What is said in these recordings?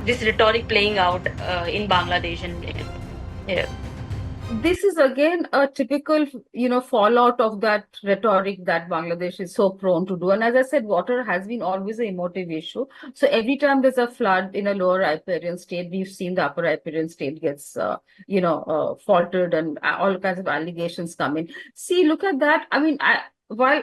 this rhetoric playing out in Bangladesh, and yeah. This is again a typical, fallout of that rhetoric that Bangladesh is so prone to do. And as I said, water has been always an emotive issue. So every time there's a flood in a lower riparian state, we've seen the upper riparian state gets, faltered, and all kinds of allegations come in. See, look at that. I mean, while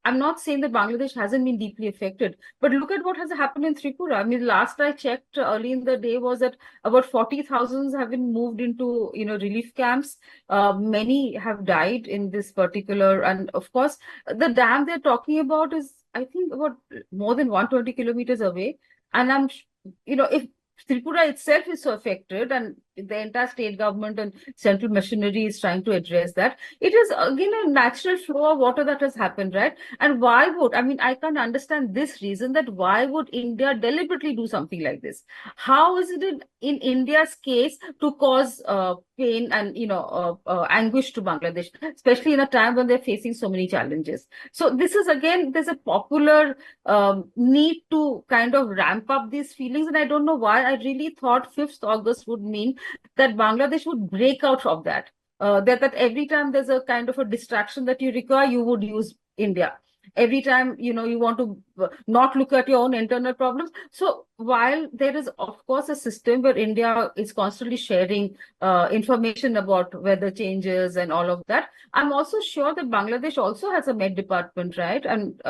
I'm not saying that Bangladesh hasn't been deeply affected, but look at what has happened in Tripura. I mean, last I checked early in the day was that about 40,000 have been moved into, relief camps. Many have died in this particular, and of course, the dam they're talking about is, I think, about more than 120 kilometers away. And if Tripura itself is so affected, and the entire state government and central machinery is trying to address that, it is again a natural flow of water that has happened, right? And why would, I mean, I can't understand this reason that why would India deliberately do something like this? How is it in India's case to cause pain and anguish to Bangladesh, especially in a time when they're facing so many challenges? So this is again, there's a popular need to kind of ramp up these feelings, and I don't know why. I really thought 5th August would mean that Bangladesh would break out of that. That every time there's a kind of a distraction that you require, you would use India. Every time, you want to not look at your own internal problems. So while there is, of course, a system where India is constantly sharing information about weather changes and all of that, I'm also sure that Bangladesh also has a Met department, right? And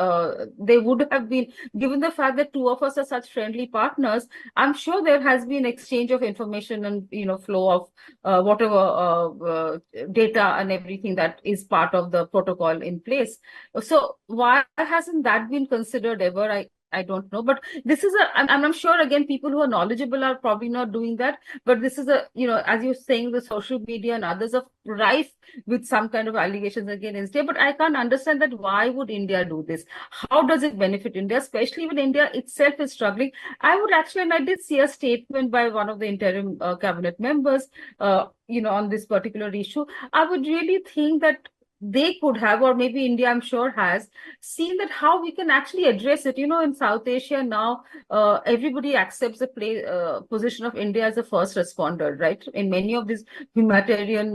they would have been, given the fact that two of us are such friendly partners, I'm sure there has been exchange of information and, flow of whatever data and everything that is part of the protocol in place. So why hasn't that been considered ever? I don't know, but this is I'm sure again people who are knowledgeable are probably not doing that, but this is as you're saying, the social media and others are rife with some kind of allegations against India. But I can't understand that why would India do this? How does it benefit India, especially when India itself is struggling? I would actually, and I did see a statement by one of the interim cabinet members, on this particular issue. I would really think that they could have, or maybe India, I'm sure, has seen that how we can actually address it. In South Asia now, everybody accepts the position of India as a first responder, right? In many of these humanitarian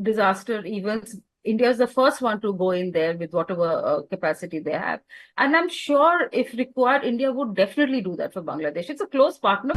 disaster events, India is the first one to go in there with whatever capacity they have. And I'm sure if required, India would definitely do that for Bangladesh. It's a close partner.